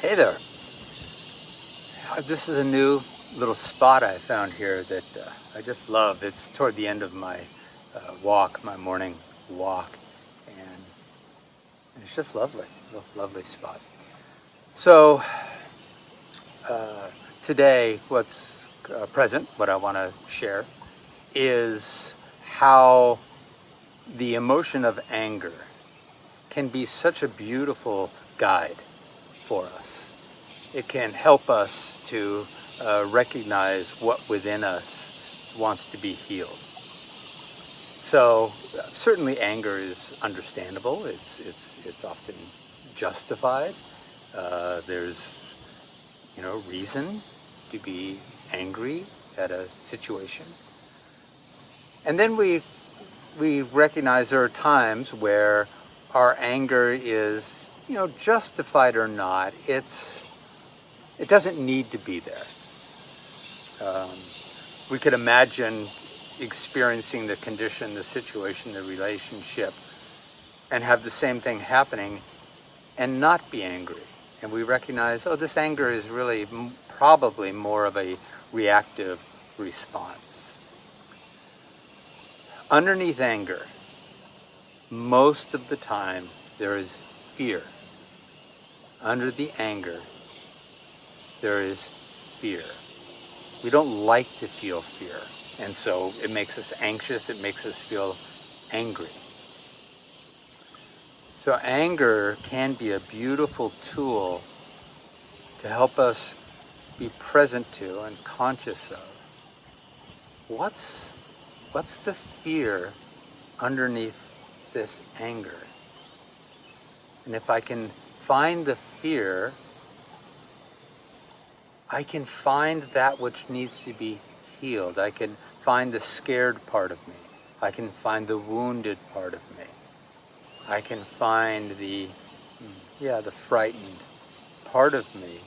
Hey there. This is a new little spot I found here that I just love. It's toward the end of my walk, my morning walk, and it's just lovely, lovely spot. So today, what's present, what I want to share, is how the emotion of anger can be such a beautiful guide for us. It can help us to recognize what within us wants to be healed. So certainly anger is understandable. It's often justified. There's reason to be angry at a situation. And then we recognize there are times where our anger is, justified or not, it doesn't need to be there. We could imagine experiencing the condition, the situation, the relationship, and have the same thing happening and not be angry. And we recognize, this anger is really probably more of a reactive response. Underneath anger, most of the time, there is fear. Under the anger, there is fear. We don't like to feel fear, and so it makes us anxious, it makes us feel angry. So anger can be a beautiful tool to help us be present to and conscious of what's the fear underneath this anger. And if I can find the fear, I can find that which needs to be healed. I can find the scared part of me. I can find the wounded part of me. I can find the frightened part of me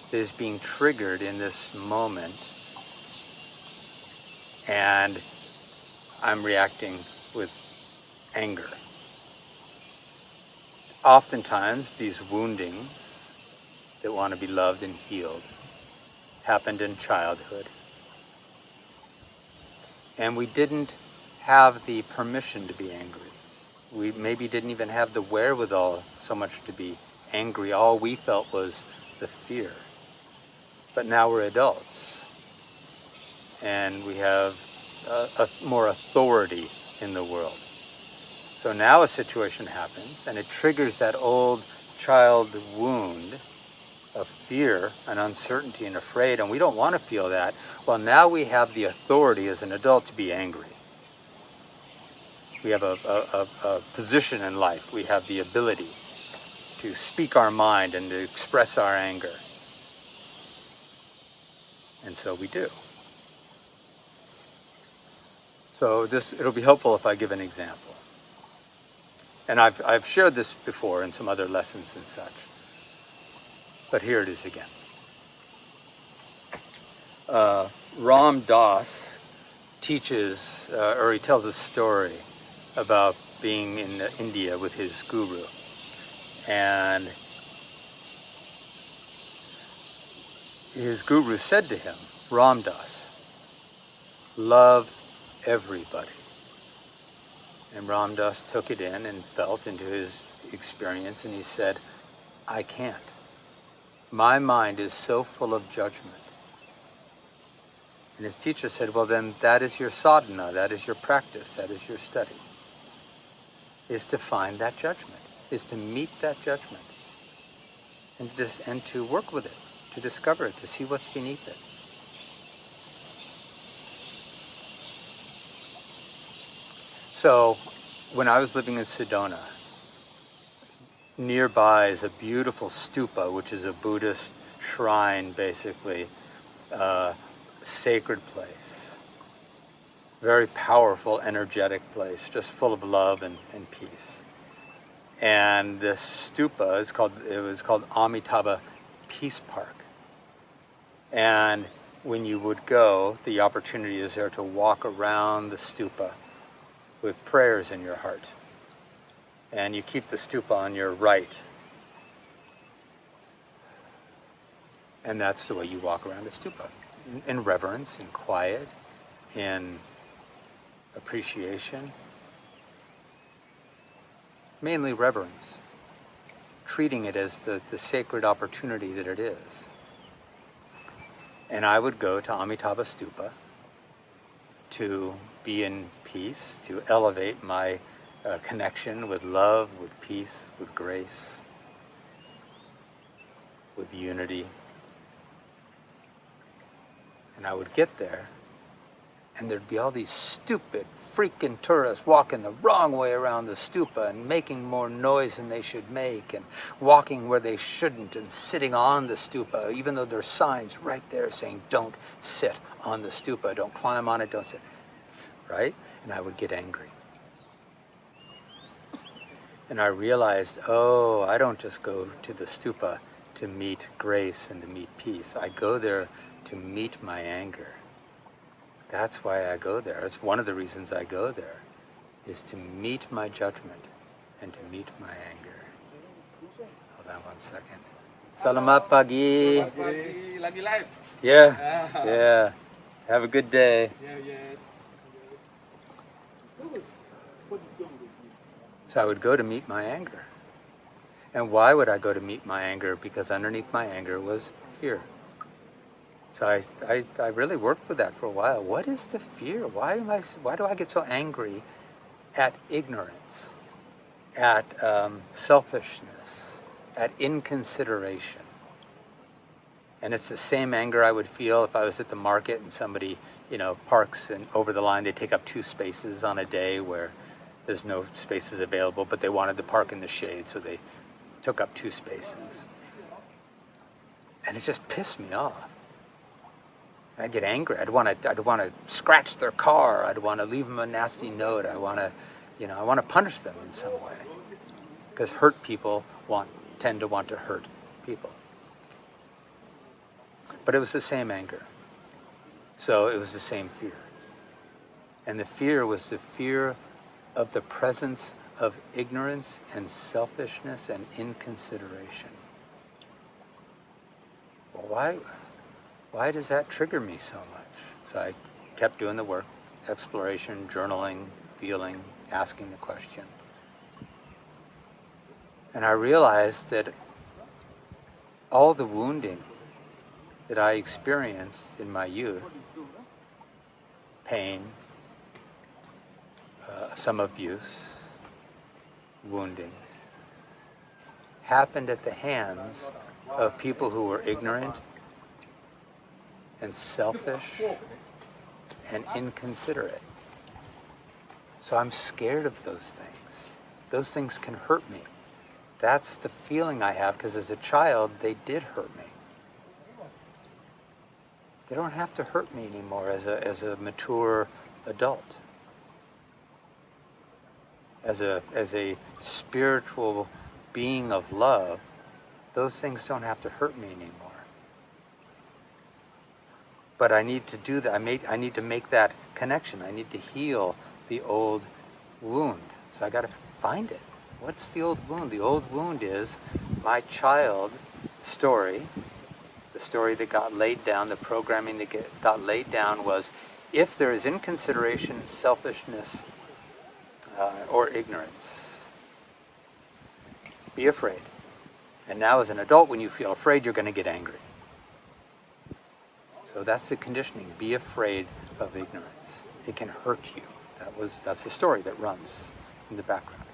that is being triggered in this moment. And I'm reacting with anger. Oftentimes, these woundings that want to be loved and healed happened in childhood. And we didn't have the permission to be angry. We maybe didn't even have the wherewithal so much to be angry. All we felt was the fear. But now we're adults. And we have more authority in the world. So now a situation happens and it triggers that old child wound of fear and uncertainty and afraid, and we don't want to feel that. Well, now we have the authority as an adult to be angry. We have a position in life. We have the ability to speak our mind and to express our anger. And so we do. So it'll be helpful if I give an example. And I've shared this before in some other lessons and such. But here it is again. Ram Dass teaches, or he tells a story about being in India with his guru. And his guru said to him, Ram Dass, love everybody. And Ram Dass took it in and felt into his experience, and he said, I can't. My mind is so full of judgment. And his teacher said, well, then that is your sadhana, that is your practice, that is your study, is to find that judgment, is to meet that judgment, and to work with it, to discover it, to see what's beneath it. So when I was living in Sedona, nearby is a beautiful stupa, which is a Buddhist shrine, basically, sacred place. Very powerful, energetic place, just full of love and peace. And this stupa was called Amitabha Peace Park. And when you would go, the opportunity is there to walk around the stupa with prayers in your heart. And you keep the stupa on your right. And that's the way you walk around a stupa. In reverence, in quiet, in appreciation. Mainly reverence. Treating it as the sacred opportunity that it is. And I would go to Amitabha Stupa to be in peace, to elevate my connection with love, with peace, with grace, with unity. And I would get there, and there'd be all these stupid freaking tourists walking the wrong way around the stupa and making more noise than they should make and walking where they shouldn't and sitting on the stupa, even though there's signs right there saying don't sit on the stupa, don't climb on it, don't sit, right? And I would get angry. And I realized, oh, I don't just go to the stupa to meet grace and to meet peace. I go there to meet my anger. That's why I go there. It's one of the reasons I go there, is to meet my judgment and to meet my anger. Hold on 1 second. Salamat pagi. Lagi live. Yeah, yeah. Have a good day. Yeah, yes. So I would go to meet my anger. And why would I go to meet my anger? Because underneath my anger was fear. So I really worked with that for a while. What is the fear? Why do I get so angry at ignorance, at selfishness, at inconsideration? And it's the same anger I would feel if I was at the market and somebody, parks and over the line. They take up 2 spaces on a day where there's no spaces available, but they wanted to park in the shade, so they took up 2 spaces. And it just pissed me off. I'd get angry. I'd want to scratch their car. I'd want to leave them a nasty note. I want to punish them in some way, because hurt people tend to want to hurt people. But it was the same anger, so it was the same fear, and the fear was the fear of the presence of ignorance and selfishness and inconsideration. Well, why does that trigger me so much? So I kept doing the work, exploration, journaling, feeling, asking the question. And I realized that all the wounding that I experienced in my youth, pain, some abuse, wounding, happened at the hands of people who were ignorant and selfish and inconsiderate. So I'm scared of those things. Those things can hurt me. That's the feeling I have, because as a child, they did hurt me. They don't have to hurt me anymore as a mature adult. As a spiritual being of love, those things don't have to hurt me anymore. But I need to do that. I need to make that connection. I need to heal the old wound. So I got to find it. What's the old wound? The old wound is my child story. The story that got laid down, the programming that got laid down was, if there is inconsideration, selfishness, or ignorance, be afraid. And now as an adult, when you feel afraid, you're going to get angry. So that's the conditioning. Be afraid of ignorance. It can hurt you. That's the story that runs in the background.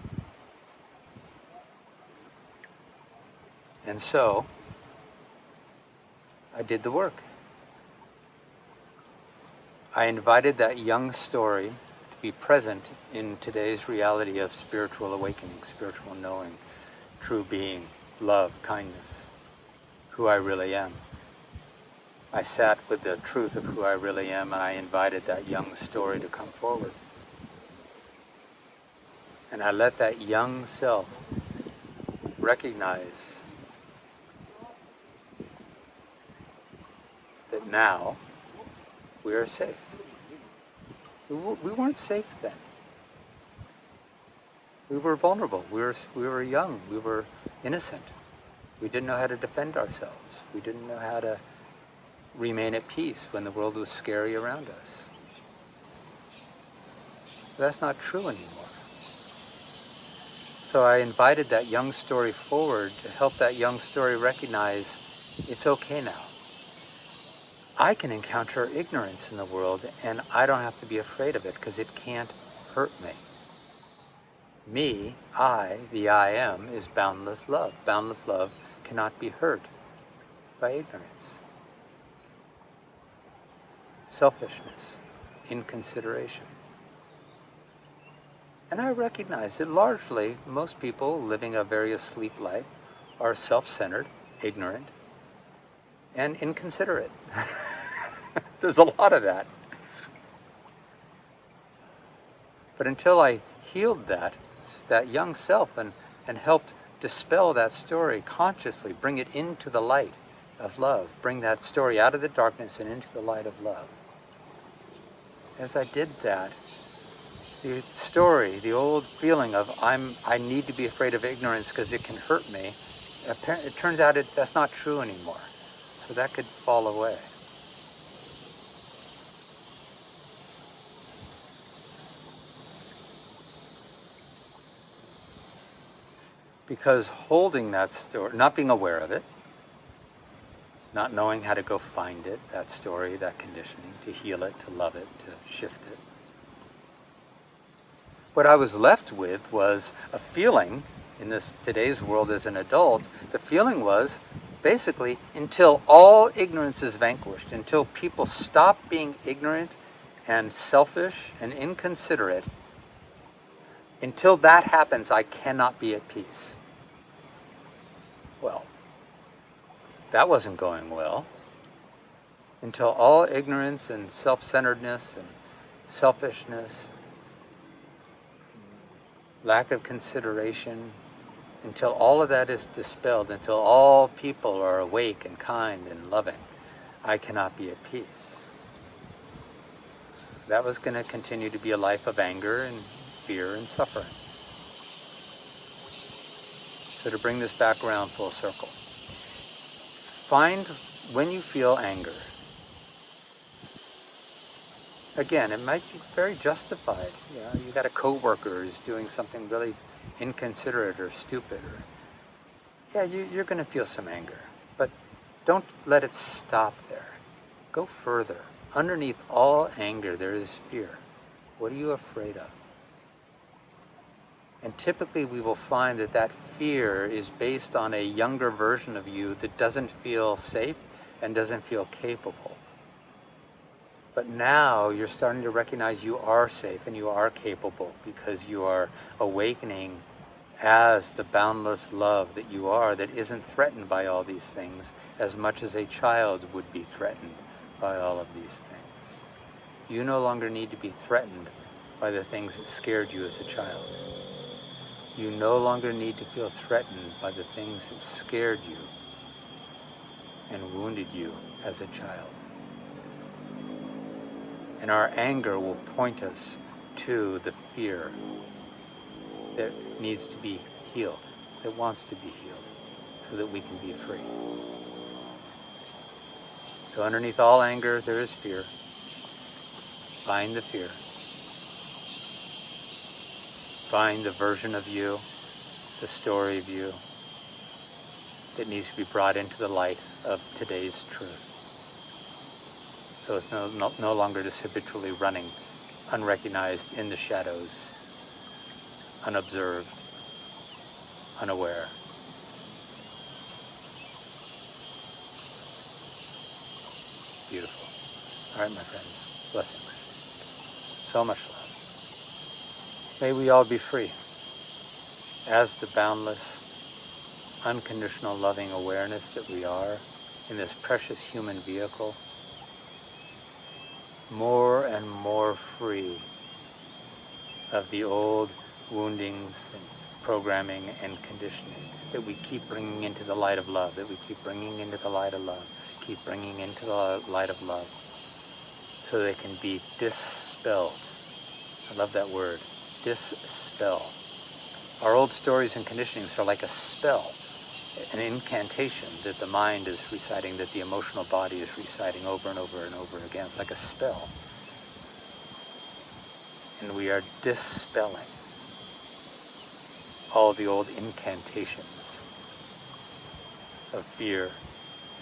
And so I did the work. I invited that young story to be present in today's reality of spiritual awakening, spiritual knowing, true being, love, kindness, who I really am. I sat with the truth of who I really am, and I invited that young story to come forward. And I let that young self recognize that now we are safe. We weren't safe then. We were vulnerable. We were young. We were innocent. We didn't know how to defend ourselves. We didn't know how to remain at peace when the world was scary around us. But that's not true anymore. So I invited that young story forward to help that young story recognize it's okay now. I can encounter ignorance in the world and I don't have to be afraid of it because it can't hurt me. Me, I, the I am, is boundless love. Boundless love cannot be hurt by ignorance, selfishness, inconsideration. And I recognize that largely most people living a very asleep life are self-centered, ignorant, and inconsiderate. There's a lot of that. But until I healed that young self and helped dispel that story consciously, bring it into the light of love, bring that story out of the darkness and into the light of love. As I did that, the story, the old feeling of I need to be afraid of ignorance because it can hurt me, it turns out that's not true anymore. So that could fall away. Because holding that story, not being aware of it, not knowing how to go find it, that story, that conditioning, to heal it, to love it, to shift it. What I was left with was a feeling, in this today's world as an adult, the feeling was basically until all ignorance is vanquished, until people stop being ignorant and selfish and inconsiderate, until that happens, I cannot be at peace. Well, that wasn't going well. Until all ignorance and self-centeredness and selfishness, lack of consideration, until all of that is dispelled, until all people are awake and kind and loving, I cannot be at peace. That was going to continue to be a life of anger and fear and suffering. So to bring this back around full circle, find when you feel anger. Again, it might be very justified. You know, you got a coworker who's doing something really inconsiderate or stupid, or you're going to feel some anger. But don't let it stop there. Go further. Underneath all anger, there is fear. What are you afraid of? And typically we will find that fear is based on a younger version of you that doesn't feel safe and doesn't feel capable. But now you're starting to recognize you are safe and you are capable because you are awakening as the boundless love that you are, that isn't threatened by all these things as much as a child would be threatened by all of these things. You no longer need to be threatened by the things that scared you as a child. You no longer need to feel threatened by the things that scared you and wounded you as a child. And our anger will point us to the fear that needs to be healed, that wants to be healed, so that we can be free. So underneath all anger, there is fear. Find the fear. Find the version of you, the story of you, that needs to be brought into the light of today's truth. So it's no longer just habitually running, unrecognized in the shadows, unobserved, unaware. Beautiful. All right, my friends. Blessings. So much love. May we all be free as the boundless, unconditional, loving awareness that we are in this precious human vehicle, more and more free of the old woundings and programming and conditioning that we keep bringing into the light of love, that we keep bringing into the light of love, keep bringing into the light of love, so they can be dispelled. I love that word, dispel. Our old stories and conditionings are like a spell an incantation that the mind is reciting, that the emotional body is reciting over and over and over again. It's like a spell. And we are dispelling all the old incantations of fear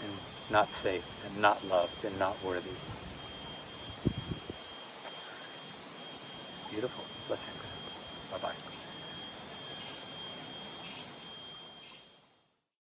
and not safe and not loved and not worthy. Beautiful. Blessings.